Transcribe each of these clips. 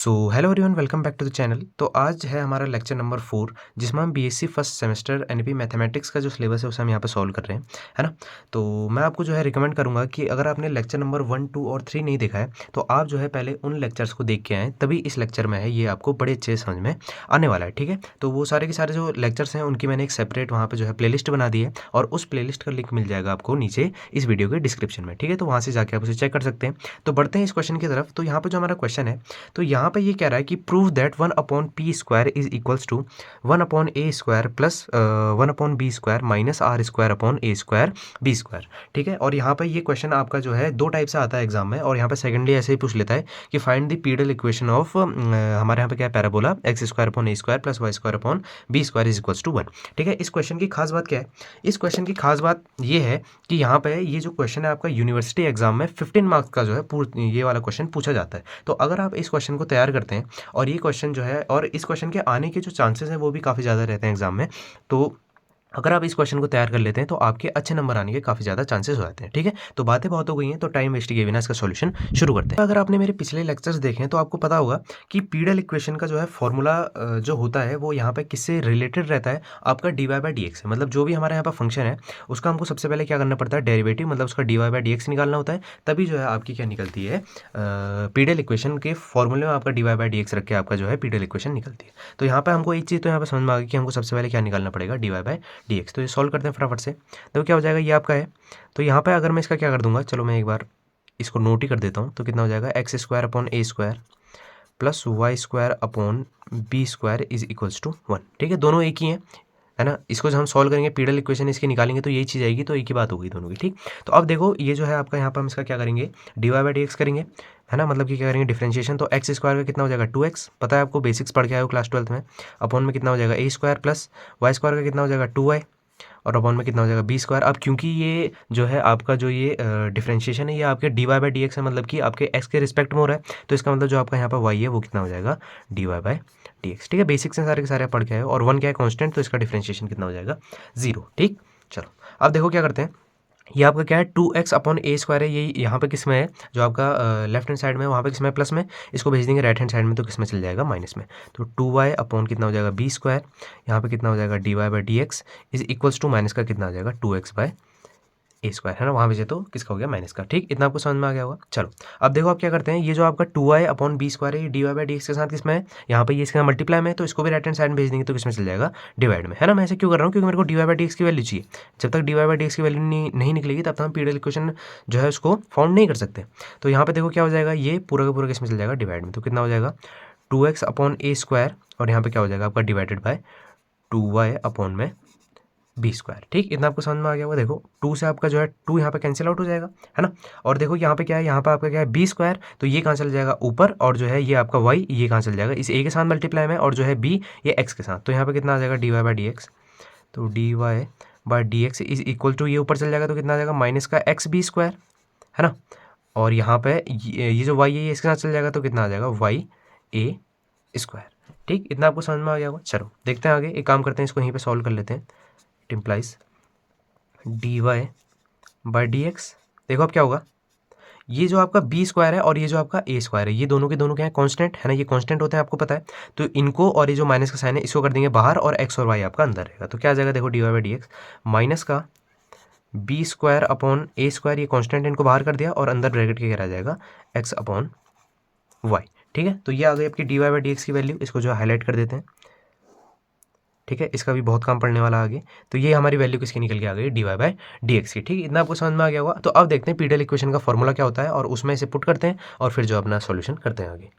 So hello everyone, welcome back to the channel. तो आज है हमारा लेक्चर नंबर 4, जिसमें हम BSc first semester NP mathematics का जो सिलेबस है उसे हम यहाँ पे सॉल्व कर रहे हैं, है ना। तो मैं आपको जो है रिकमेंड करूँगा कि अगर आपने लेक्चर नंबर 1, 2 और 3 नहीं देखा है तो आप जो है पहले उन लेक्चर्स को देख के आएँ, तभी इस लेक्चर में है ये आपको बड़े अच्छे से समझ में आने वाला है, ठीक है। तो वो सारे के सारे जो लेक्चर्स हैं उनकी मैंने एक सेपरेट वहाँ पर जो है प्लेलिस्ट बना दी है, और उस प्लेलिस्ट का लिंक मिल जाएगा आपको नीचे इस वीडियो के डिस्क्रिप्शन में, ठीक है। तो वहाँ से जाके आप उसे चेक कर सकते हैं। तो बढ़ते हैं इस क्वेश्चन की तरफ। तो यहाँ पर जो हमारा क्वेश्चन है, तो यहाँ पे ये कह रहा है कि prove that 1/p² is equals to 1/a² plus 1/b² minus r² b²। ठीक है। और यहाँ पे ये क्वेश्चन आपका जो है दो टाइप से आता है एग्जाम में, और यहाँ पे सेकंडली ऐसे ही पूछ लेता है कि find the pedal equation of हमारे यहाँ पे क्या है, parabola x² plus y² is equals to 1। ठीक है। इस क्वेश्चन की खास बात क्या है? इस क्वेश्चन की खास बात ये है कि यहाँ पे ये जो क्वेश्चन है आपका यूनिवर्सिटी एग्जाम में 15 मार्क्स का जो है ये वाला क्वेश्चन पूछा जाता है। तो अगर आप इस क्वेश्चन को तैयार करते हैं, और ये क्वेश्चन जो है, और इस क्वेश्चन के आने के जो चांसेस हैं वो भी काफ़ी ज़्यादा रहते हैं एग्जाम में, तो अगर आप इस क्वेश्चन को तैयार कर लेते हैं तो आपके अच्छे नंबर आने के काफ़ी ज़्यादा चांसेस हो जाते हैं, ठीक है। तो बातें बहुत हो गई हैं, तो टाइम वेस्ट किए बिना इसका सॉल्यूशन शुरू करते हैं। अगर आपने मेरे पिछले लेक्चर्स देखे हैं तो आपको पता होगा कि पीडल इक्वेशन का जो है फॉर्मूला जो होता है वो यहाँ पे किससे रिलेटेड रहता है, आपका dy/dx है। मतलब जो भी हमारे यहाँ पर फंक्शन है उसका हमको सबसे पहले क्या करना पड़ता है, डेरिवेटिव, मतलब उसका dy/dx निकालना होता है, तभी जो है आपकी क्या निकलती है, पीडल इक्वेशन के फॉर्मूले में आपका dy/dx रख के आपका जो है पीडल इक्वेशन निकलती है। तो यहाँ पर हमको एक चीज़ तो यहाँ पर समझ में आ गई कि हमको सबसे पहले क्या निकालना पड़ेगा, dy/dx। तो ये सॉल्व करते हैं फटाफट से। तो क्या हो जाएगा, ये आपका है। तो यहाँ पे अगर मैं इसका क्या कर दूंगा, चलो मैं एक बार इसको नोट ही कर देता हूँ। तो कितना हो जाएगा, x² plus y² is equals to 1। ठीक है, दोनों एक ही हैं, है ना। इसको जब हम सॉल्व करेंगे, पीडल इक्वेशन इसकी निकालेंगे तो यही चीज़ आएगी, तो एक ही बात होगी दोनों की, ठीक। तो अब देखो ये जो है आपका, यहाँ पर हम इसका क्या करेंगे, dy/dx करेंगे, है ना। मतलब कि क्या करेंगे, डिफरेंशिएशन। तो x² का कितना हो जाएगा 2x, पता है आपको, बेसिक्स पढ़ के आए हो क्लास 12 में। अपॉन में कितना हो जाएगा a² प्लस y² का कितना हो जाएगा 2y, और अपॉन में कितना हो जाएगा b²। अब क्योंकि ये जो है आपका जो ये डिफरेंशिएशन है ये आपके dy/dx है, मतलब कि आपके x के रिस्पेक्ट में हो रहा है, तो इसका मतलब जो आपका यहाँ पर y है वो कितना हो जाएगा, dy/dx। ठीक है, बेसिक्स हैं सारे के सारे पढ़ के आए हो। और 1 क्या है, कांस्टेंट, तो इसका डिफरेंशिएशन कितना हो जाएगा, 0। ठीक, चलो अब देखो क्या करते हैं। ये आपका क्या है, 2x/a² है, ये यहाँ पे किस में है, जो आपका लेफ्ट हैंड साइड में है वहाँ पे किस में, प्लस में। इसको भेज देंगे राइट हैंड साइड में, तो किस में चल जाएगा, माइनस में। तो 2y अपॉन कितना हो जाएगा b², यहाँ पे कितना हो जाएगा dy/dx is equals to minus का कितना आ जाएगा 2x/a², है ना। वहाँ पे से तो किसका हो गया, माइनस का। ठीक, इतना आपको समझ में आ गया होगा। चलो अब देखो आप क्या करते हैं, ये जो आपका 2y अपॉन b² है, ये dy/dx के साथ किसमें है, यहाँ पे ये इसके साथ मल्टीप्लाई में है, तो इसको भी राइट हैंड साइड में भेज देंगे, तो किसमें चल जाएगा, डिवाइड में, है ना। मैं ऐसे क्यों कर रहा हूँ, क्योंकि मेरे को dy/dx की वैल्यू चाहिए। जब तक dy/dx की वैल्यू नहीं निकलेगी तब तक हम पीडल इक्वेशन जो है उसको फाउंड नहीं कर सकते। तो यहाँ पे देखो क्या हो जाएगा, ये पूरा का पूरा किसमें चल जाएगा, डिवाइड में। तो कितना हो जाएगा 2x/a², और यहाँ पे क्या हो जाएगा आपका डिवाइडेड बाय 2y अपॉन में b²। ठीक, इतना आपको समझ में आ गया होगा। देखो 2 से आपका जो है 2 यहाँ पे कैंसिल आउट हो जाएगा, है ना। और देखो यहाँ पे क्या है, यहाँ पे आपका क्या है b², तो ये कहाँ चल जाएगा ऊपर, और जो है ये आपका y ये कहाँ चल जाएगा, इस a के साथ मल्टीप्लाई में, और जो है b ये x के साथ। तो यहाँ पे कितना आ जाएगा dy/dx, तो dy/dx इज इक्वल टू, ये ऊपर चल जाएगा तो कितना आ जाएगा, माइनस का x b², है ना। और यहाँ पे ये जो y है ये इसके साथ चल जाएगा, तो कितना आ जाएगा y/a²। ठीक, इतना आपको समझ में आ गया होगा। चलो देखते हैं आगे, एक काम करते हैं, इसको यहीं पे सॉल्व कर लेते हैं। इट इम्प्लाइज dy/dx, देखो अब क्या होगा, ये जो आपका b² है और ये जो आपका a² है, ये दोनों के दोनों क्या है, कांस्टेंट, है ना। ये कांस्टेंट होते हैं, आपको पता है। तो इनको, और ये जो माइनस का साइन है इसको कर देंगे बाहर, और x और y आपका अंदर रहेगा। तो क्या आ जाएगा, देखो dy/dx माइनस का b² अपॉन a², ये कांस्टेंट इनको बाहर कर दिया, और अंदर ब्रैकेट के क्या आ जाएगा, x अपॉन y। ठीक है, तो ये आ गई आपकी dy/dx की वैल्यू, इसको जो हाईलाइट कर देते हैं। ठीक है, इसका भी बहुत काम पड़ने वाला आगे। तो ये हमारी वैल्यू किसकी निकल के आ गई, dy/dx की। ठीक, इतना आपको समझ में आ गया होगा। तो अब देखते हैं पीडल इक्वेशन का फॉर्मूला क्या होता है, और उसमें इसे पुट करते हैं, और फिर जो अपना सॉल्यूशन करते हैं आगे।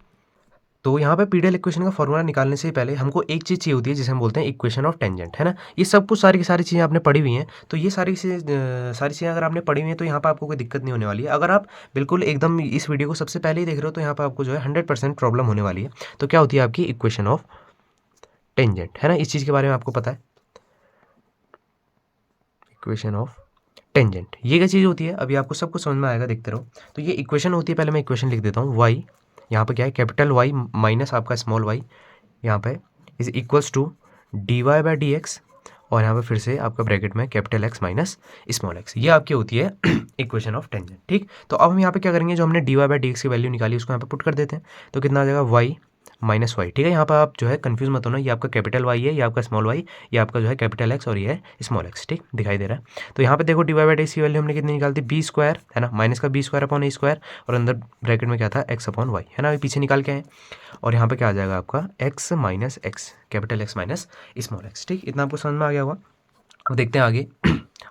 तो यहाँ पे पीडल इक्वेशन का फॉर्मूला निकालने से पहले हमको एक चीज़ चाहिए होती है, जिसे हम बोलते हैं इक्वेशन ऑफ टेंजेंट, है ना। ये सब कुछ सारी की सारी चीज़ें आपने पढ़ी हुई हैं, तो ये सारी चीज़ें अगर आपने पढ़ी हुई हैं तो यहाँ पर आपको कोई दिक्कत नहीं होने वाली है। अगर आप बिल्कुल एकदम इस वीडियो को सबसे पहले ही देख रहे हो तो यहाँ पर आपको जो है 100% प्रॉब्लम होने वाली है। तो क्या होती है आपकी इक्वेशन ऑफ टेंजेंट, है ना। इस चीज़ के बारे में आपको पता है, इक्वेशन ऑफ टेंजेंट ये क्या चीज़ होती है, अभी आपको सब कुछ समझ में आएगा, देखते रहो। तो ये इक्वेशन होती है, पहले मैं इक्वेशन लिख देता हूँ, y यहाँ पे क्या है, कैपिटल Y माइनस आपका स्मॉल y यहाँ पे इज इक्वल्स टू dy/dx, और यहाँ पे फिर से आपका ब्रैकेट में capital X minus small x, ये आपकी होती है इक्वेशन ऑफ टेंजेंट। ठीक, तो अब हम यहाँ पे क्या करेंगे, जो हमने dy/dx की वैल्यू निकाली उसको यहाँ पे पुट कर देते हैं। तो कितना आ जाएगा y माइनस वाई, ठीक है। यहाँ पर आप जो है कंफ्यूज मत होना, ये आपका कैपिटल वाई है, ये आपका स्मॉल वाई, ये आपका जो है कैपिटल एक्स और ये है स्मॉल एक्स, ठीक दिखाई दे रहा है। तो यहाँ पे देखो डी वाई बाई डी की वैल्यू हमने कितनी निकाल दी, बी स्क्वायर है ना, माइनस का बी स्क्वायर अपॉन ए स्क्वायर और अंदर ब्रैकेट में क्या था एक्स अपॉन वाई है ना, अभी पीछे निकाल के आए और यहाँ पे क्या आ जाएगा आपका x minus x, capital x minus small x, ठीक। इतना आपको समझ में आ गया होगा। अब देखते हैं आगे।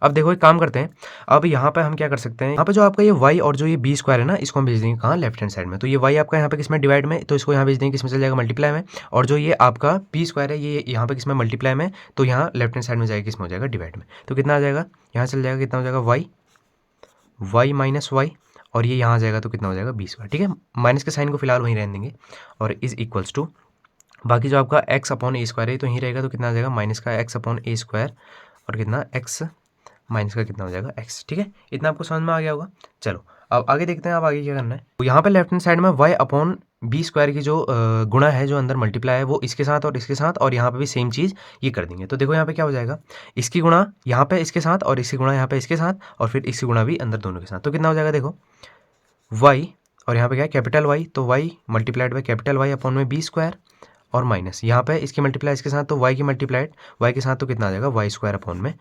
अब देखो एक काम करते हैं, अब यहाँ पे हम क्या कर सकते हैं, यहाँ पे जो आपका ये y और जो ये बी स्क्वायर है ना, इसको हम भेज देंगे कहाँ, लेफ्ट हैंड साइड में। तो ये y आपका यहाँ पे किस में डिवाइड में, तो इसको यहाँ भेज देंगे, किस में चल जाएगा, मल्टीप्लाई में। और जो ये आपका बी स्क्वायर है ये यहाँ पे किस में, मल्टीप्लाई में, तो यहाँ लेफ्ट हैंड साइड में जाएगा, किस में हो जाएगा, डिवाइड में। तो कितना आ जाएगा, यहाँ चल जाएगा, कितना हो जाएगा, y माइनस वाई, और ये यहाँ आ जाएगा तो कितना हो जाएगा, बी स्क्वायर, ठीक है। माइनस के साइन को फिलहाल वहीं रहने देंगे और इज इक्वल्स टू, बाकी जो आपका एक्स अपॉन ए स्क्वायर है तो यहीं रहेगा, तो कितना आ जाएगा, माइनस का एक्स अपॉन ए स्क्वायर और कितना एक्स माइनस का कितना हो जाएगा एक्स, ठीक है। इतना आपको समझ में आ गया होगा। चलो अब आगे देखते हैं, अब आगे क्या करना है। तो यहाँ पे लेफ्ट हैंड साइड में y अपॉन बी स्क्वायर की जो गुणा है, जो अंदर मल्टीप्लाई है, वो इसके साथ और इसके साथ, और यहाँ पे भी सेम चीज़ ये कर देंगे। तो देखो यहाँ पे क्या हो जाएगा, इसकी गुणा यहाँ पे इसके साथ और इसकी गुणा यहाँ पे इसके साथ और फिर इसकी गुणा भी अंदर दोनों के साथ, तो कितना हो जाएगा, देखो y और यहाँ पे क्या है कैपिटल y, तो y multiplied by capital y upon में बी स्क्वायर और माइनस यहाँ पे इसकी मल्टीप्लाई इसके साथ, तो y की मल्टीप्लाइड y के साथ, तो कितना आ जाएगा, वाई स्क्वायर अपॉन में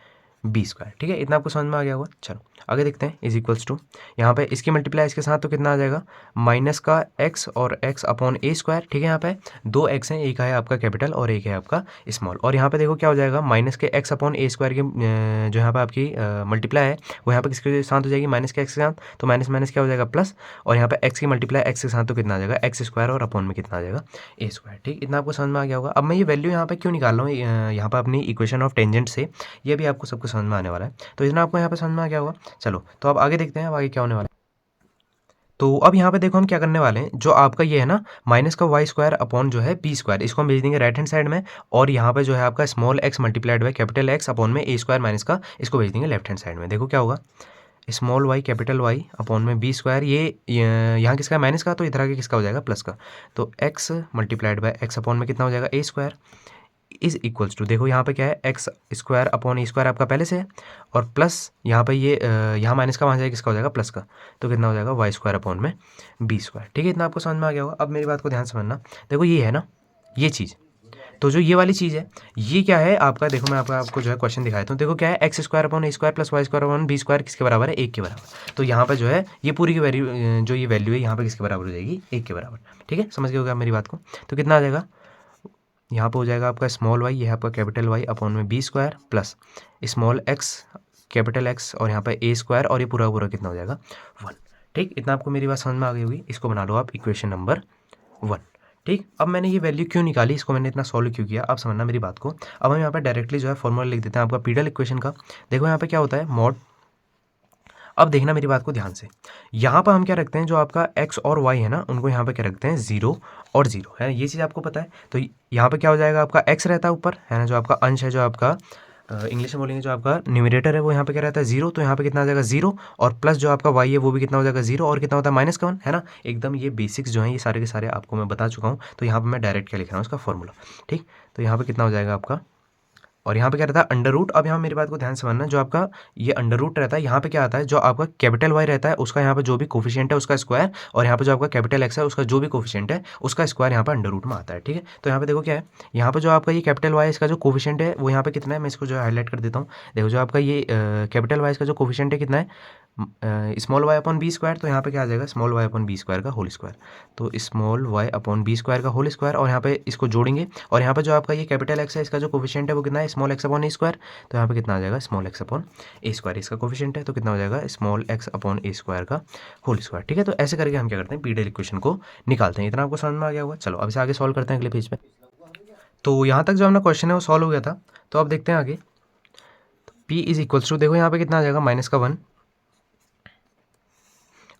बी स्क्वायर, ठीक है। इतना आपको समझ में आ गया होगा। चलो आगे देखते हैं, इज इक्वल्स टू, यहाँ पे इसकी मल्टीप्लाई इसके साथ, तो कितना आ जाएगा, माइनस का एक्स और एक्स अपॉन ए स्क्वायर, ठीक है। यहाँ पे दो एक्स हैं, एक है आपका कैपिटल और एक है आपका स्मॉल, और यहाँ पे देखो क्या हो जाएगा, माइनस के एक्स अपॉन ए स्क्वायर की जो यहाँ पे आपकी मल्टीप्लाई है वो यहाँ पे किसके साथ हो जाएगी, माइनस के एक्स के साथ, तो माइनस माइनस क्या हो जाएगा, प्लस, और यहाँ पे एक्स की मल्टीप्लाई एक्स के साथ, तो कितना आ जाएगा, एक्स स्क्वायर और अपॉन में कितना आ जाएगा, ए स्क्वायर, ठीक। इतना आपको समझ में आ गया होगा। अब मैं ये वैल्यू यहाँ पे क्यों निकाल रहा हूँ, यहाँ पर अपनी इक्वेशन ऑफ टेंजेंट से, ये भी आपको सबको समझ में आने वाला है। तो इतना आपको यहाँ पे समझ में आ गया होगा। चलो तो अब आगे देखते हैं, अब आगे क्या होने वाला है। तो अब यहाँ पे देखो हम क्या करने वाले हैं, जो आपका ये है ना माइनस का वाई स्क्वायर अपॉन जो है बी स्क्वायर, इसको हम भेज देंगे राइट हैंड साइड में, और यहाँ पे जो है आपका small x multiplied by capital x upon में ए स्क्वायर माइनस का, इसको भेज देंगे लेफ्ट हैंड साइड में। देखो क्या होगा, small y capital y upon में बी स्क्वायर, ये यहाँ किसका है, माइनस का, तो इधर आगे किसका हो जाएगा, प्लस का, तो x multiplied by x upon में कितना हो जाएगा, A square is equals to, देखो यहाँ पे क्या है, एक्स स्क्वायर अपॉन ए स्क्वायर आपका पहले से है, और प्लस यहाँ पे ये यहाँ माइनस का वहाँ जाएगा, किसका हो जाएगा, प्लस का, तो कितना हो जाएगा, वाई स्क्वायर अपॉन में बी स्क्वायर, ठीक है। इतना आपको समझ में आ गया होगा। अब मेरी बात को ध्यान से समझना, देखो ये है ना ये चीज़, तो जो ये वाली चीज़ है ये क्या है आपका, देखो मैं आपको जो है क्वेश्चन दिखाता हूँ, देखो क्या है, एक्स स्क्वायर अपॉन ए square plus Y square upon B square किसके बराबर है, एक के बराबर। तो यहाँ पे जो है ये पूरी की वैल्यू, जो ये वैल्यू है यहाँ पे किसके बराबर हो जाएगी, एक के बराबर, ठीक है। समझ गए होगा मेरी बात को। तो कितना आ जाएगा, यहाँ पे हो जाएगा आपका स्मॉल वाई, ये है आपका कैपिटल वाई अपॉन में B square plus small x capital x और यहाँ पे ए स्क्वायर, और ये पूरा पूरा कितना हो जाएगा, 1, ठीक। इतना आपको मेरी बात समझ में आ गई होगी। इसको बना लो आप इक्वेशन नंबर 1, ठीक। अब मैंने ये वैल्यू क्यों निकाली, इसको मैंने इतना सॉल्व क्यों किया, आप समझना मेरी बात को। अब हम यहाँ पे डायरेक्टली जो है फॉर्मूला लिख देते हैं आपका पीडल इक्वेशन का। देखो यहाँ पे क्या होता है, मॉड, अब देखना मेरी बात को ध्यान से, यहाँ पर हम क्या रखते हैं, जो आपका x और y है ना, उनको यहाँ पे क्या रखते हैं, 0 और 0 है, ये चीज़ आपको पता है। तो यहाँ पे क्या हो जाएगा, आपका x रहता है ऊपर है ना, जो आपका अंश है, जो आपका इंग्लिश में बोलेंगे जो आपका न्यूमरेटर है वो यहाँ पे क्या रहता है, 0, तो यहाँ पे कितना आ जाएगा 0, और प्लस जो आपका y है वो भी कितना हो जाएगा 0, और कितना होता है माइनस का 1 है ना। एकदम ये बेसिक्स जो हैं ये सारे के सारे आपको मैं बता चुका हूँ। तो यहाँ पर मैं डायरेक्ट क्या लिख रहा हूँ, इसका फॉर्मूला, ठीक। तो यहाँ पर कितना हो जाएगा आपका, और यहाँ पे क्या रहता है अंडर रूट। अब यहाँ मेरी बात को ध्यान से समझना, जो आपका ये अंडर रूट रहता है, यहाँ पे क्या आता है, जो आपका कैपिटल वाई रहता है उसका यहाँ पे जो भी कोफिशिएंट है उसका स्क्वायर, और यहाँ पे जो आपका कैपिटल एक्स है उसका जो भी कोफिशिएंट है उसका स्क्वायर यहाँ पे अंडर रूट में आता है, ठीक है। तो यहाँ पे देखो क्या है, यहाँ पे जो आपका ये कैपिटल वाई इसका जो कोफिशिएंट है वो यहाँ पे कितना है, मैं इसको जो हाईलाइट कर देता हूँ। देखो जो आपका ये कैपिटल वाई का जो कोफिशिएंट है कितना है, small y upon B square, तो यहाँ पे क्या आ जाएगा, small y upon B square का होल स्क्वायर, तो small y upon B square का होल स्क्वायर, और यहाँ पे इसको जोड़ेंगे, और यहाँ पे जो आपका ये कैपिटल एक्स है इसका जो कोफिशिएंट है वो कितना है, स्मॉल एक्स अपॉन ए स्क्वायर, तो यहाँ पे कितना आ जाएगा, स्मॉल एक्स अपॉन ए स्क्वायर इसका कोफिशिएंट है, तो कितना हो जाएगा, स्मॉल एक्स अपॉन ए स्क्वायर का होल स्क्वायर, ठीक है। तो ऐसे करके हम क्या करते हैं, पीडीएल इक्वेशन को निकालते हैं। इतना आपको समझ में आ गया होगा। चलो अब से आगे सॉल्व करते हैं अगले पेज पे। तो यहाँ तक जो अपना क्वेश्चन है वो सॉल्व हो गया था। तो अब देखते हैं आगे, पी इज इक्वल्स टू, देखो यहाँ पे कितना आ जाएगा, माइनस का 1,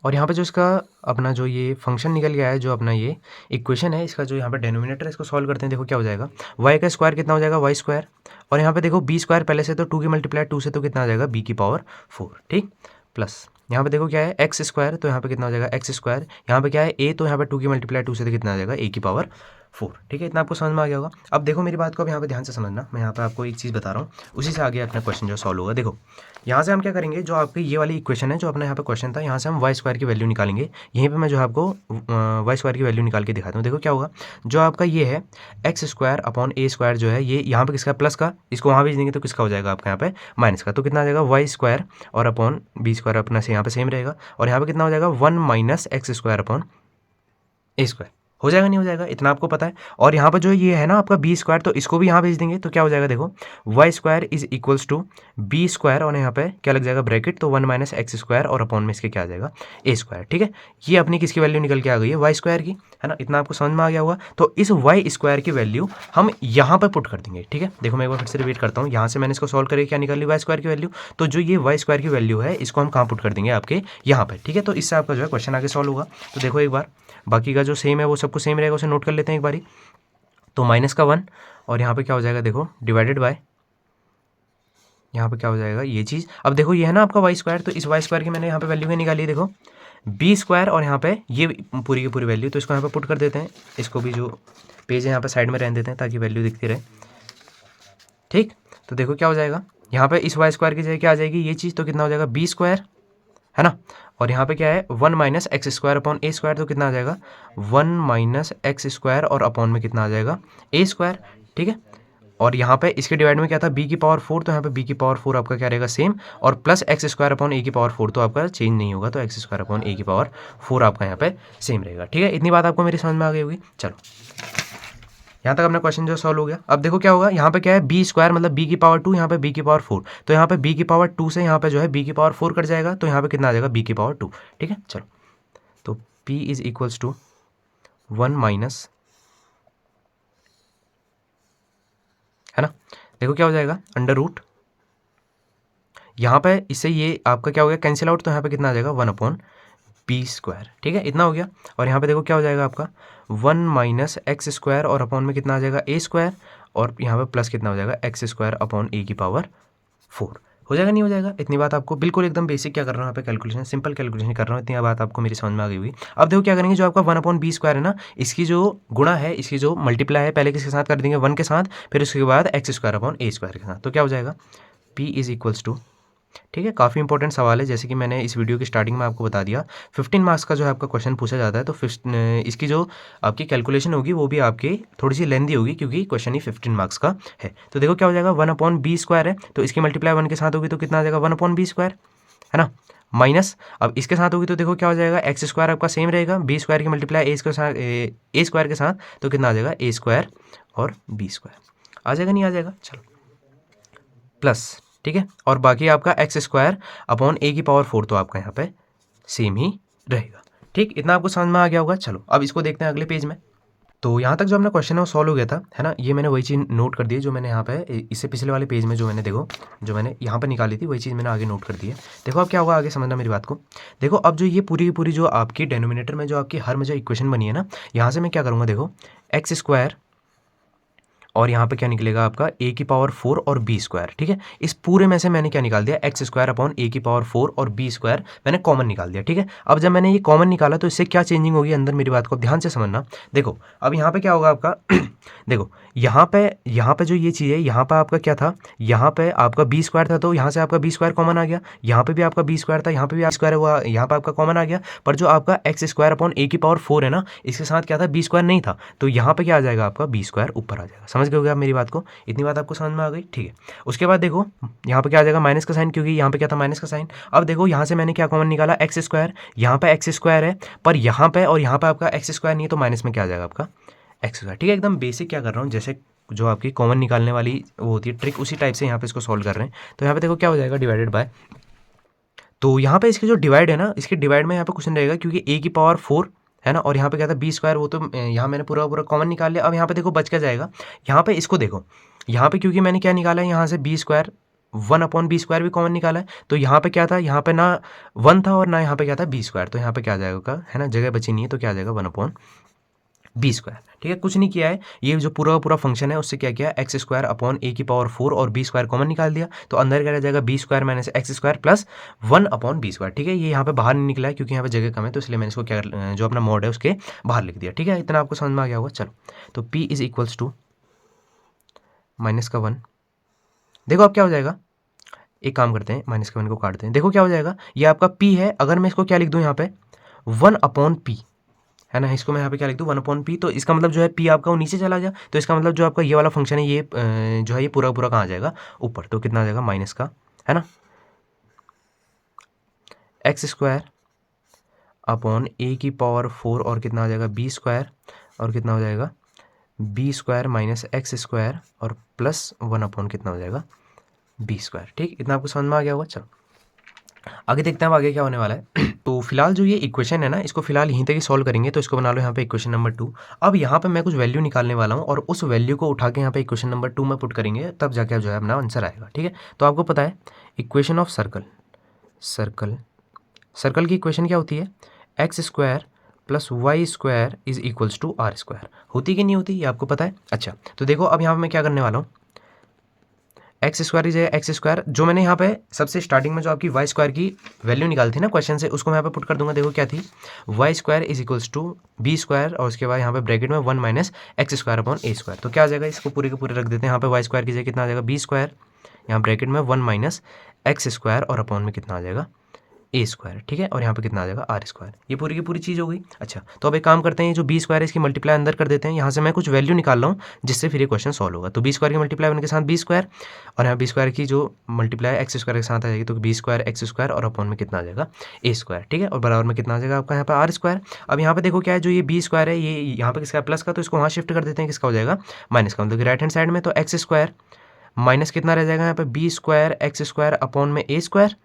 और यहाँ पे जो इसका अपना जो ये फंक्शन निकल गया है, जो अपना ये इक्वेशन है, इसका जो यहाँ पे डेनोमिनेटर है इसको सॉल्व करते हैं। देखो क्या हो जाएगा, y का स्क्वायर कितना हो जाएगा, वाई स्क्वायर, और यहाँ पे देखो बी स्क्वायर पहले से, तो 2 की मल्टीप्लाई 2 से, तो कितना आ जाएगा, b की पावर 4, ठीक, प्लस यहाँ पे देखो क्या है, एक्स स्क्वायर, तो यहाँ पे कितना हो जाएगा एक्स स्क्वायर, यहाँ पे क्या है a, तो यहाँ पे 2 की मल्टीप्लाई 2 से, तो कितना आ जाएगा a की पावर 4। ठीक है, इतना आपको समझ में आ गया होगा। अब देखो मेरी बात को अब यहाँ पे ध्यान से समझना, मैं यहाँ पे आपको एक चीज़ बता रहा हूँ, उसी से आगे अपना क्वेश्चन जो सॉल्व होगा। देखो यहाँ से हम क्या करेंगे, जो आपकी ये वाली इक्वेशन है, जो अपना यहाँ पे क्वेश्चन था, यहाँ से हम वाई स्क्वायर की वैल्यू निकालेंगे। यहीं पे मैं जो है आपको वाई स्क्वायर की वैल्यू निकाल के दिखाता हूँ। देखो क्या होगा, जो आपका ये है एक्स स्क्वायर अपॉन ए स्क्वायर जो है, ये यहाँ पे किसका प्लस का, इसको वहाँ भेज देंगे तो किसका हो जाएगा आपका यहाँ पे माइनस का। तो कितना आ जाएगा वाई स्क्वायर और अपॉन बी स्क्वायर अपना से यहाँ पे सेम रहेगा, और यहाँ पे कितना हो जाएगा 1 माइनस एक्स स्क्वायर अपॉन ए स्क्वायर। हो जाएगा नहीं हो जाएगा, इतना आपको पता है। और यहाँ पर जो ये है ना आपका बी स्क्वायर, तो इसको भी यहाँ भेज देंगे तो क्या हो जाएगा, देखो y square is equals to b square, और यहाँ पे क्या लग जाएगा ब्रैकेट, तो 1 माइनस एक्स स्क्वायर और अपॉन में इसके क्या आ जाएगा ए स्क्वायर। ठीक है, ये अपनी किसकी वैल्यू निकल के आ गई है, वाई स्क्वायर की, है ना। इतना आपको समझ में आ गया होगा। तो इस वाई स्क्वायर की वैल्यू हम यहाँ पर पुट कर देंगे। ठीक है, देखो मैं एक बार फिर से रिपीट करता हूँ, यहाँ से मैंने इसको सॉल्व करके क्या निकाल ली, वाई स्क्वायर की वैल्यू। तो जो ये वाई स्क्वायर की वैल्यू है, इसको हम कहाँ पुट कर देंगे, आपके यहाँ पर। ठीक है, तो इससे आपका जो है क्वेश्चन आगे सॉल्व होगा। तो देखो एक बार, बाकी का जो सेम है वो सबको सेम रहेगा, उसे नोट कर लेते हैं एक बारी। तो माइनस का 1, और यहाँ पे क्या हो जाएगा, देखो डिवाइडेड बाय, यहाँ पे क्या हो जाएगा ये चीज़। अब देखो ये है ना आपका वाई स्क्वायर, तो इस वाई स्क्वायर की मैंने यहाँ पे वैल्यू क्या निकाली है, देखो बी स्क्वायर, और यहाँ पे ये पूरी की पूरी वैल्यू, तो इसको यहाँ पे पुट कर देते हैं। इसको भी जो पेज है यहाँ पे साइड में रहने देते हैं ताकि वैल्यू दिखती रहे। ठीक, तो देखो क्या हो जाएगा, यहाँ पे इस वाई स्क्वायर की जगह क्या आ जाएगी ये चीज़, तो कितना हो जाएगा बी स्क्वायर, है ना। और यहाँ पे क्या है 1 माइनस एक्स स्क्वायर अपॉन ए स्क्वायर, तो कितना आ जाएगा 1 माइनस एक्स स्क्वायर और अपॉन में कितना आ जाएगा ए स्क्वायर। ठीक है, और यहाँ पे इसके डिवाइड में क्या था बी की पावर 4, तो यहाँ पे बी की पावर 4 आपका क्या रहेगा सेम, और प्लस एक्स स्क्वायर अपॉन ए की पावर 4, तो आपका चेंज नहीं होगा, तो एक्स स्क्वायर अपॉन ए की पावर 4 आपका यहाँ पे सेम रहेगा। ठीक है, इतनी बात आपको मेरी समझ में आ गई होगी। चलो यहाँ तक अपना क्वेश्चन जो सॉल्व हो गया। अब देखो क्या होगा, यहाँ पे क्या है बी स्क्वायर मतलब बी की पावर 2, यहाँ पे बी की पावर 4, तो यहाँ पे बी की पावर 2 से यहाँ पे जो है बी की पावर 4 कट जाएगा, तो यहाँ पे कितना आ जाएगा बी की पावर 2। ठीक है, चलो तो p is equals to 1 minus, है ना। देखो क्या हो जाएगा अंडर रूट, यहाँ पे इससे ये आपका क्या हो गया कैंसिल आउट, तो यहाँ पे कितना आ जाएगा 1 अपॉन बी स्क्वायर। ठीक है, इतना हो गया। और यहाँ पे देखो क्या हो जाएगा आपका 1 माइनस एक्स स्क्वायर और अपॉन में कितना आ जाएगा ए स्क्वायर, और यहाँ पे प्लस कितना हो जाएगा एक्स स्क्वायर अपॉन ए की पावर 4। हो जाएगा नहीं हो जाएगा, इतनी बात आपको बिल्कुल एकदम बेसिक क्या कर रहा हूँ यहाँ पे कैलकुलेशन, सिंपल कैलकुलेशन कर रहा हूँ, इतनी बात आपको मेरी समझ में आ गई हुई। अब देखो क्या करेंगे, जो आपका 1 अपॉन बी स्क्वायर है ना, इसकी जो गुणा है, इसकी जो मल्टीप्लाई है, पहले किसके साथ कर देंगे 1 के साथ, फिर उसके बाद एक्स स्क्वायर अपॉन ए स्क्वायर के साथ, तो क्या हो जाएगा p इज इक्वल्स टू। ठीक है, काफ़ी इंपॉर्टेंट सवाल है, जैसे कि मैंने इस वीडियो की स्टार्टिंग में आपको बता दिया 15 मार्क्स का जो है आपका क्वेश्चन पूछा जाता है, तो इसकी जो आपकी कैलकुलेशन होगी वो भी आपकी थोड़ी सी लेंदी होगी, क्योंकि क्वेश्चन ही 15 मार्क्स का है। तो देखो क्या हो जाएगा 1 अपॉन बी स्क्वायर है, तो इसकी मल्टीप्लाई 1 के साथ होगी तो कितना आ जाएगा 1 अपॉन बी स्क्वायर, है ना, माइनस अब इसके साथ होगी तो देखो क्या हो जाएगा एक्स स्क्वायर आपका सेम रहेगा, बी स्क्वायर की मल्टीप्लाई ए स्क्वायर के साथ, तो कितना आ जाएगा ए स्क्वायर और बी स्क्वायर। आ जाएगा नहीं आ जाएगा, चलो प्लस। ठीक है, और बाकी आपका एक्स स्क्वायर अपॉन ए की पावर 4, तो आपका यहाँ पे सेम ही रहेगा। ठीक, इतना आपको समझ में आ गया होगा। चलो अब इसको देखते हैं अगले पेज में। तो यहाँ तक जो अपना क्वेश्चन है वो सॉल्व हो गया था, है ना। ये मैंने वही चीज़ नोट कर दी है जो मैंने यहाँ पे इससे पिछले वाले पेज में जो मैंने देखो जो मैंने यहाँ पे निकाली थी, वही चीज़ मैंने आगे नोट कर दी है। देखो अब क्या होगा, आगे समझना मेरी बात को। देखो अब जो ये पूरी की पूरी जो आपकी डेनोमिनेटर में जो आपकी हर में जो इक्वेशन बनी है ना, यहाँ से मैं क्या करूँगा, देखो एक्स स्क्वायर और यहाँ पे क्या निकलेगा आपका a की पावर 4 और b स्क्वायर। ठीक है, इस पूरे में से मैंने क्या निकाल दिया एक्स स्क्वायर अपॉन a की पावर 4 और b स्क्वायर मैंने कॉमन निकाल दिया। ठीक है, अब जब मैंने ये कॉमन निकाला तो इससे क्या चेंजिंग होगी अंदर, मेरी बात को ध्यान से समझना। देखो अब यहाँ पे क्या होगा आपका देखो यहाँ पे जो ये चीज़ है, यहाँ पे आपका क्या था, यहाँ पे आपका b स्क्वायर था, तो यहाँ से आपका b स्क्वायर कॉमन आ गया, यहाँ पे भी आपका b स्क्वायर था, यहाँ पे भी स्क्वायर हुआ, यहाँ पे आपका कॉमन आ गया। पर जो आपका एक्स स्क्वायर अपॉन a की पावर 4 है ना, इसके साथ क्या था b स्क्वायर नहीं था, तो यहाँ पे क्या आ जाएगा आपका b स्क्वायर ऊपर आ जाएगा। समझ गए आप मेरी बात को, इतनी बात आपको समझ में आ गई। ठीक है, उसके बाद देखो यहाँ पे क्या आ जाएगा माइनस का साइन, क्योंकि यहाँ पे क्या था माइनस का साइन। अब देखो यहाँ से मैंने क्या कॉमन निकाला एक्स स्क्वायर, यहाँ पे एक्स स्क्वायर है, पर यहाँ पे और यहाँ पे आपका एक्स स्क्वायर नहीं है, तो माइनस में क्या आ जाएगा आपका एक्स स्क्वायर। ठीक है, एकदम बेसिक क्या कर रहा हूँ, जैसे जो आपकी कॉमन निकालने वाली वो होती है ट्रिक, उसी टाइप से यहाँ पे इसको सॉल्व कर रहे हैं। तो यहाँ पे देखो क्या हो जाएगा डिवाइडेड बाय, तो यहाँ पे इसकी जो डिवाइड है ना, इसके डिवाइड में यहाँ पे क्वेश्चन रहेगा, क्योंकि a की पावर 4 है ना, और यहाँ पे क्या था बी स्क्वायर, वो तो यहाँ मैंने पूरा पूरा कॉमन निकाल लिया। अब यहाँ पे देखो बच क्या जाएगा, यहाँ पे इसको देखो, यहाँ पे क्योंकि मैंने क्या निकाला है, यहाँ से b square 1 upon B square भी कॉमन निकाला है, तो यहाँ पे क्या था, यहाँ पे ना 1 था और ना यहाँ पे क्या था बी स्क्वायर, तो यहाँ पे क्या आ जाएगा है ना, जगह बची नहीं है, तो क्या आ जाएगा 1 अपॉन बी स्क्वायर, ठीक है, कुछ नहीं किया है, ये जो पूरा पूरा फंक्शन है उससे क्या किया, एक्स स्क्वायर अपॉन ए की पावर 4 और बी स्क्वायर कॉमन निकाल दिया, तो अंदर क्या रह जाएगा b square minus x square plus 1 upon B square, ठीक है, ये यहाँ पे बाहर नहीं निकला है क्योंकि यहाँ पे जगह कम है, तो इसलिए मैंने इसको क्या जो अपना मोड है उसके बाहर लिख दिया, ठीक है, इतना आपको समझ में आ गया होगा। चलो, तो p is equals to minus का 1, देखो अब क्या हो जाएगा, एक काम करते हैं, माइनस का 1 को काटते हैं, देखो क्या हो जाएगा, ये आपका पी है, अगर मैं इसको क्या लिख दूँ यहाँ पे 1 अपॉन पी, है ना, इसको मैं यहाँ पे क्या लिख दूँ 1 अपॉन पी, तो इसका मतलब जो है पी आपका वो नीचे चला गया, तो इसका मतलब जो आपका ये वाला फंक्शन है ये जो है ये पूरा पूरा कहाँ आ जाएगा, ऊपर, तो कितना आ जाएगा माइनस का, है ना, एक्स स्क्वायर अपॉन ए की पावर 4 और कितना आ जाएगा बी स्क्वायर, और कितना हो जाएगा b square minus x square और प्लस 1 अपॉन कितना हो जाएगा बी स्क्वायर, ठीक, इतना आपको समझ में आ गया होगा। चलो आगे देखते हैं अब आगे क्या होने वाला है। तो फिलहाल जो ये इक्वेशन है ना, इसको फिलहाल यहीं तक ही सॉल्व करेंगे, तो इसको बना लो यहाँ पे इक्वेशन नंबर 2। अब यहाँ पे मैं कुछ वैल्यू निकालने वाला हूँ और उस वैल्यू को उठा के यहाँ पे इक्वेशन नंबर 2 में पुट करेंगे, तब जाके जो है अपना आंसर आएगा, ठीक है। तो आपको पता है इक्वेशन ऑफ सर्कल की इक्वेशन क्या होती है, x square plus Y square is equals to r square, होती कि नहीं होती ये आपको पता है। अच्छा, तो देखो अब यहाँ पे मैं क्या करने वाला हूँ, x square is x square, जो मैंने यहाँ पे सबसे स्टार्टिंग में जो आपकी वाई स्क्वायर की वैल्यू निकाली थी ना क्वेश्चन से, उसको मैं यहाँ पे पुट कर दूंगा, देखो क्या थी, y square is equals to b square और उसके बाद यहाँ पे ब्रैकेट में 1 माइनस एक्स स्क्वायर अपॉन ए स्क्वायर, तो क्या आ जाएगा, इसको पूरे के पूरे रख देते हैं, यहाँ पे वाई स्क्वायर की जगह कितना आ जाएगा बी स्क्वायर, यहाँ ब्रैकेट में 1 माइनस एक्स स्क्वायर और अपॉन में कितना आ जाएगा ए स्क्वायर, ठीक है, और यहाँ पे कितना आ जाएगा आर स्क्वायर, ये पूरी की पूरी चीज़ हो गई। अच्छा, तो अब एक काम करते हैं, ये जो बी स्क्वायर है इसकी मल्टीप्लाई अंदर कर देते हैं, यहाँ से मैं कुछ वैल्यू निकाल रहा हूँ जिससे फिर ये क्वेश्चन सॉल्व होगा। तो बी स्क्वायर की मल्टीप्लाई उनके साथ बी स्क्वायर, और यहाँ बी स्क्वायर की जो मल्टीप्लाई एक्स स्क्वायर के साथ आ जाएगी, तो बी स्क्वायर एक्स स्क्वायर और अपॉन में कितना आ जाएगा ए स्क्वायर, ठीक है, और बराबर में कितना आ जाएगा आपका यहाँ पे आर स्क्वायर। अब यहाँ पे देखो क्या है, जो ये बी स्क्वायर है ये यहाँ पे किसका प्लस का, तो इसको वहाँ शिफ्ट कर देते हैं, किसका हो जाएगा माइनस का, मतलब राइट हैंड साइड में, तो एक्स स्क्वायर माइनस कितना रह जाएगा यहाँ पे b square x square upon में ए स्क्वायर,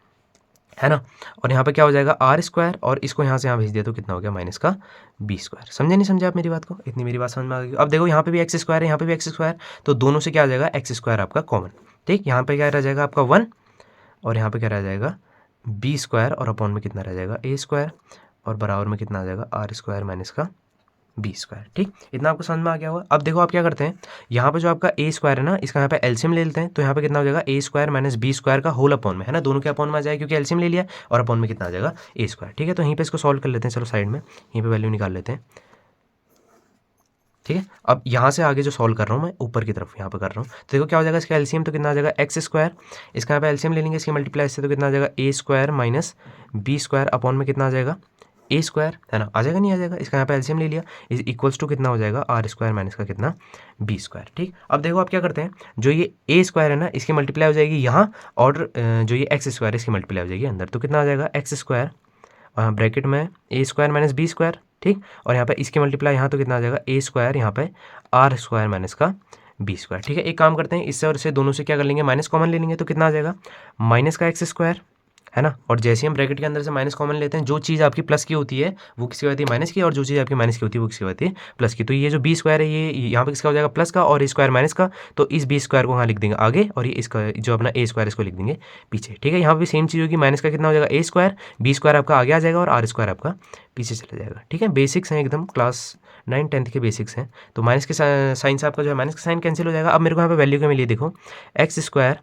है ना, और यहाँ पे क्या हो जाएगा आर स्क्वायर, और इसको यहाँ से यहाँ भेज दिया तो कितना हो गया माइनस का बी स्क्वायर। समझे नहीं समझे आप मेरी बात को, इतनी मेरी बात समझ में आ गई। अब देखो यहाँ पे भी एक्स स्क्वायर है, यहाँ पे भी एक्स स्क्वायर, तो दोनों से क्या आ जाएगा एक्स स्क्वायर आपका कॉमन, ठीक, यहाँ पे क्या रह जाएगा आपका 1 और यहाँ पे क्या रह जाएगा बी स्क्वायर और अपॉन में कितना रह जाएगा ए स्क्वायर, और बराबर में कितना आ जाएगा आर स्क्वायर माइनस का बी स्क्वायर, ठीक, इतना आपको समझ में आ गया होगा। अब देखो आप क्या करते हैं, यहाँ पे जो आपका ए स्क्वायर है ना, इसका यहाँ पे एलसीएम ले लेते हैं, तो यहाँ पे कितना हो जाएगा A square minus B square का होल अपॉन में, है ना, दोनों के अपॉन में आ जाएगा क्योंकि एलसीएम ले लिया, और अपॉन में कितना आ जाएगा ए स्क्वायर, ठीक है, तो यहीं पे इसको सॉल्व कर लेते हैं, चलो साइड में यहीं पे वैल्यू निकाल लेते हैं, ठीक है। अब यहाँ से आगे जो सॉल्व कर रहा हूँ मैं ऊपर की तरफ यहाँ पे कर रहा हूँ, तो देखो क्या हो जाएगा इसका एलसीएम, तो कितना आ जाएगा एक्स स्क्वायर, इसका यहाँ पे एलसीएम ले लेंगे, इसकी मल्टीप्लाई इससे, तो कितना आ जाएगा A square minus B square upon में कितना आ जाएगा ए स्क्वायर, है ना, आ जाएगा नहीं आ जाएगा, इसका यहाँ पे एलसीएम ले लिया, इज इक्वल्स टू कितना हो जाएगा आर स्क्वायर माइनस का कितना बी स्क्वायर, ठीक। अब देखो आप क्या करते हैं, जो ये ए स्क्वायर है ना इसकी मल्टीप्लाई हो जाएगी यहाँ, और जो ये एक्स स्क्वायर है इसकी मल्टीप्लाई हो जाएगी अंदर, तो कितना आ जाएगा एक्स स्क्वायर ब्रैकेट में a square minus B square, ठीक, और यहाँ पे इसकी मल्टीप्लाई यहाँ, तो कितना आ जाएगा ए स्क्वायर यहाँ पे आर स्क्वायर माइनस का बी स्क्वायर, ठीक है। एक काम करते हैं, इससे और इससे दोनों से क्या कर लेंगे माइनस कॉमन ले लेंगे, तो कितना आ जाएगा माइनस का एक्स स्क्वायर, है ना, और जैसे हम ब्रैकेट के अंदर से माइनस कॉमन लेते हैं, जो चीज़ आपकी प्लस की होती है वो किसकी होती है माइनस की, और जो चीज़ आपकी माइनस की होती है वो किसकी होती है प्लस की, तो ये जो बी स्क्वायर है ये यहाँ पे किसका हो जाएगा प्लस का, और ए स्क्वायर माइनस का, तो इस बी स्क्वायर को यहाँ लिख देंगे आगे, और ये इसका जो अपना ए स्क्वायर इसको लिख देंगे पीछे, ठीक है। यहाँ पे सेम चीज़ होगी, माइनस का कितना हो जाएगा ए स्क्वायर, बी स्क्वायर आपका आगे आ जाएगा और आर स्क्वायर आपका पीछे चला जाएगा, ठीक है। बेसिक्स हैं एकदम, क्लास 9 10th के बेसिक्स हैं। तो माइनस के साइन से आपका जो है माइनस का साइन कैंसिल हो जाएगा। अब मेरे को यहाँ पे वैल्यू क्या मिली, देखो एक्स स्क्वायर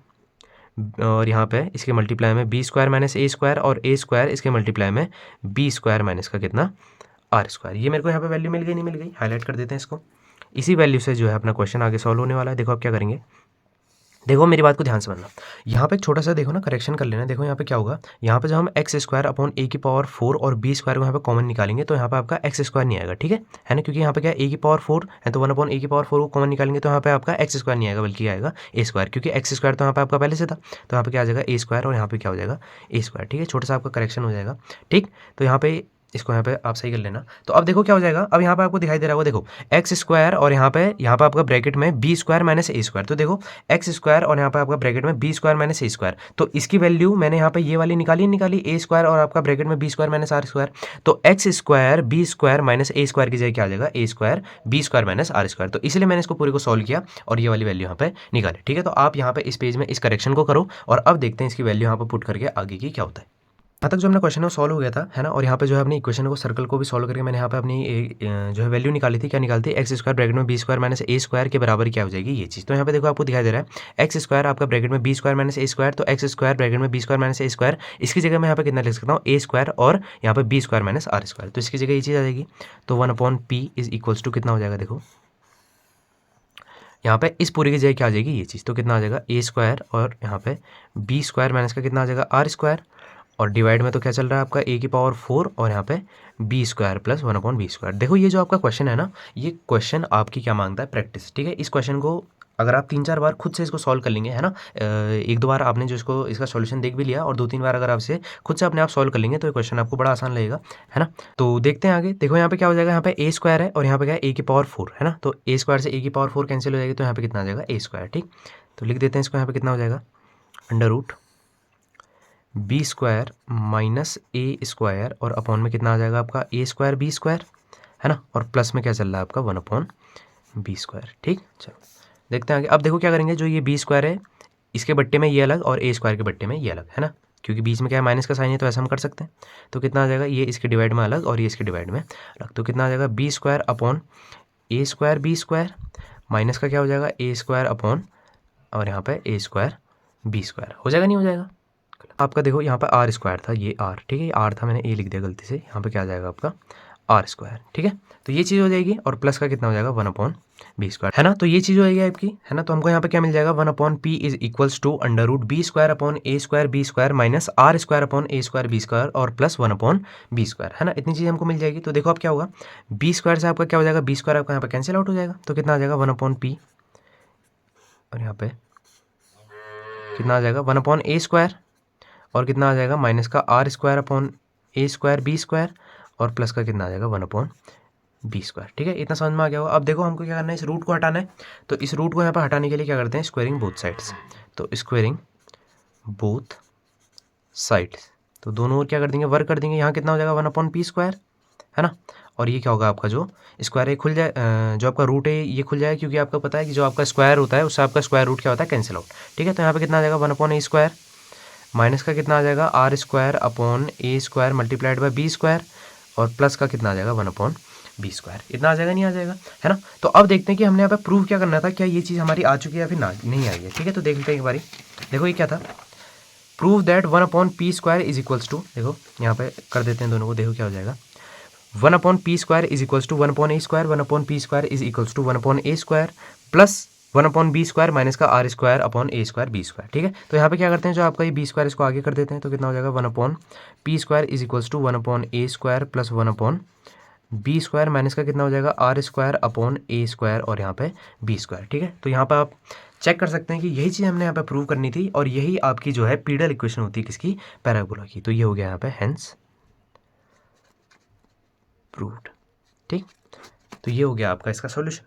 और यहाँ पे इसके मल्टीप्लाई में B square minus A square, और ए स्क्वायर इसके मल्टीप्लाई में बी स्क्वायर माइनस का कितना आर स्क्वायर, ये मेरे को यहाँ पे वैल्यू मिल गई नहीं मिल गई, हाईलाइट कर देते हैं इसको। इसी वैल्यू से जो है अपना क्वेश्चन आगे सॉल्व होने वाला है। देखो आप क्या करेंगे, देखो मेरी बात को ध्यान से समझना, यहाँ पे एक छोटा सा देखो ना करेक्शन कर लेना। देखो यहाँ पे क्या होगा, यहाँ पे जब हम एक्स स्क्वायर अपॉन ए की पावर 4 और बी स्क्वायर को यहाँ पे कॉमन निकालेंगे, तो यहाँ पे आपका एक्स स्क्वायर नहीं आएगा, ठीक है ना, क्योंकि यहाँ पे क्या ए की पावर 4 है, तो 1 अपॉन ए की पावर 4 को कॉमन निकालेंगे तो यहाँ पे आपका एक्स स्क्वायर नहीं आएगा, बल्कि आएगा ए स्क्वायर, क्योंकि एक्स स्क्वायर तो यहाँ पे आपका पहले से था, तो यहाँ पे क्या आ जाएगा ए स्क्वायर, और यहाँ पे क्या हो जाएगा ए स्क्वायर, ठीक है, छोटा सा आपका करेक्शन हो जाएगा, ठीक। तो यहाँ पे इसको यहाँ पे आप सही कर लेना। तो अब देखो क्या हो जाएगा, अब यहाँ पे आपको दिखाई दे रहा होगा, देखो एक्स स्क्वायर और यहाँ पे आपका ब्रैकेट में B square minus A square, तो देखो एक्स स्क्वायर और यहाँ पे आपका ब्रैकेट में B square minus A square, तो इसकी वैल्यू मैंने यहाँ पे ये वाली निकाली ए स्क्वायर और आपका ब्रैकेट में B square minus are square, तो X square B square minus A square की जगह क्या आ जाएगा A square B square minus are square, तो इसलिए मैंने इसको पूरे को सॉल्व किया और ये वाली वैल्यू यहाँ पे निकाली, ठीक है। तो आप यहाँ पे इस पेज में इस करेक्शन को करो और अब देखते हैं इसकी वैल्यू यहाँ पे पुट करके आगे की क्या होता है। यहाँ तक जो अपना क्वेश्चन है वो सॉल्व हो गया था, है ना। और यहाँ पे जो है अपनी इक्वेशन को, सर्कल को भी सॉल्व करके मैंने यहाँ पे अपनी जो है वैल्यू निकाली थी। क्या निकालती है? एक्स स्क्वायर ब्रैकेट में B square minus A square के बराबर क्या हो जाएगी ये चीज़। तो यहाँ पे देखो आपको दिखाई दे रहा है एक्स स्क्वायर आपका ब्रैकेट में B square minus A square, तो एक्स स्क्वायर ब्रैकेट में B square minus A square, इसकी जगह मैं यहाँ पे कितना लिख सकता हूँ? ए स्क्वायर और यहाँ पे b square minus are square, तो इसकी जगह ये चीज़ आ जाएगी। तो 1/p इज इक्वल्स टू कितना हो जाएगा? देखो यहाँ पे इस पूरी की जगह क्या आ जाएगी ये चीज़, तो कितना आ जाएगा? ए स्क्वायर और यहाँ पे बी स्क्वायर माइनस का कितना आ जाएगा? आर स्क्वायर, और डिवाइड में तो क्या चल रहा है आपका ए की पावर 4 और यहाँ पे b square plus 1/b square. देखो ये जो आपका क्वेश्चन है ना, ये क्वेश्चन आपकी क्या मांगता है? प्रैक्टिस, ठीक है। इस क्वेश्चन को अगर आप 3-4 बार खुद से इसको सॉल्व कर लेंगे, है ना, 1-2 बार आपने जो इसका सॉल्यूशन देख भी लिया और 2-3 बार अगर आपसे खुद से अपने आप सॉल्व कर लेंगे तो ये क्वेश्चन आपको बड़ा आसान लगेगा, है ना। तो देखते हैं आगे। देखो यहाँ पे क्या हो जाएगा? यहाँ पे ए स्क्वायर है और यहाँ पे क्या है? ए की पावर 4, है ना। तो ए स्क्वायर से ए की पावर 4 कैंसिल हो जाएगी, तो यहाँ पे कितना आ जाएगा? ए स्क्वायर, ठीक। तो लिख देते हैं इसको, यहाँ पे कितना हो जाएगा? Under root B square minus A square और अपॉन में कितना आ जाएगा आपका? ए स्क्वायर बी स्क्वायर, है ना, और प्लस में क्या चल रहा है आपका? 1/b स्क्वायर, ठीक। चलो देखते हैं आगे। अब देखो क्या करेंगे, जो ये बी स्क्वायर है इसके बट्टे में ये अलग और ए स्क्वायर के बट्टे में ये अलग, है ना, क्योंकि बीच में क्या है? माइनस का साइन है, तो ऐसा हम कर सकते हैं। तो कितना आ जाएगा? ये इसके डिवाइड में अलग और ये इसके डिवाइड में अलग, तो कितना आ जाएगा? बी स्क्वायर अपॉन ए स्क्वायर बी स्क्वायर माइनस का क्या हो जाएगा? ए स्क्वायर अपॉन और यहाँ पे ए स्क्वायर बी स्क्वायर। हो जाएगा नहीं हो जाएगा? आपका देखो यहाँ पे आर स्क्वायर था, ये आर, ठीक है, आर था, मैंने ए लिख दिया गलती से, यहाँ पे क्या आ जाएगा आपका? आर स्क्वायर, ठीक है। तो ये चीज़ हो जाएगी और प्लस का कितना हो जाएगा? 1/b स्क्वायर, है ना। तो ये चीज़ हो जाएगी आपकी, है ना। तो हमको यहाँ पे क्या मिल जाएगा? 1/p is equals to under root B square upon A square B square minus are square upon A square B square और प्लस 1/b स्क्वायर, है ना। इतनी चीज़ हमको मिल जाएगी। तो देखो अब क्या होगा? बी स्क्वायर से आपका क्या हो जाएगा? बी स्क्वायर आपका यहाँ पे कैंसिल आउट हो जाएगा, तो कितना आ जाएगा? 1/p और यहाँ पे कितना आ जाएगा? 1/a स्क्वायर और कितना आ जाएगा? माइनस का are square upon A square B square और प्लस का कितना आ जाएगा? 1/b स्क्वायर, ठीक है। इतना समझ में आ गया होगा। अब देखो हमको क्या करना है? इस रूट को हटाना है, तो इस रूट को यहाँ पर हटाने के लिए क्या करते हैं? Squaring both sides. तो स्क्वायरिंग बोथ साइड्स, तो दोनों ओर क्या कर देंगे? वर्क कर देंगे। यहाँ कितना हो जाएगा? 1/p स्क्वायर, है ना, और ये क्या होगा आपका? जो स्क्वायर है खुल जाए, जो आपका रूट है ये खुल जाएगा, क्योंकि आपको पता है कि जो आपका स्क्वायर होता है उससे आपका स्क्वायर रूट क्या होता है? कैंसिल आउट, ठीक है। तो यहाँ पे कितना आ जाएगा? 1/a स्क्वायर माइनस का कितना आ जाएगा? R square upon A square multiplied by b square और प्लस का कितना आ जाएगा? 1/b square. इतना आ जाएगा नहीं आ जाएगा, है ना। तो अब देखते हैं कि हमने यहाँ पे प्रूव क्या करना था, क्या ये चीज़ हमारी आ चुकी है या फिर ना नहीं आई है, ठीक है। तो देख लेते हैं एक बारी। देखो ये क्या था? Prove that 1/p square is equals to, देखो यहाँ पे कर देते हैं दोनों को, देखो क्या हो जाएगा? 1/p square is equals to 1/a square, 1/p square is equals to 1/a square plus 1/b square minus का are square upon A square B square, ठीक है। तो यहाँ पे क्या करते हैं? जो आपका ये बी स्क्वायर इसको आगे कर देते हैं, तो कितना हो जाएगा? 1/p square is equals to 1/a square plus 1/b square minus का कितना हो जाएगा? आर स्क्वायर अपॉन ए स्क्वायर और यहाँ पे बी स्क्वायर, ठीक है। तो यहाँ पे आप चेक कर सकते हैं कि यही चीज़ हमने यहाँ पे प्रूव करनी थी और यही आपकी जो है पीडल इक्वेशन होती है किसकी? पैराबोला की। तो ये हो गया यहाँ पे हेंस प्रूव्ड, ठीक। तो ये हो गया आपका इसका सॉल्यूशन।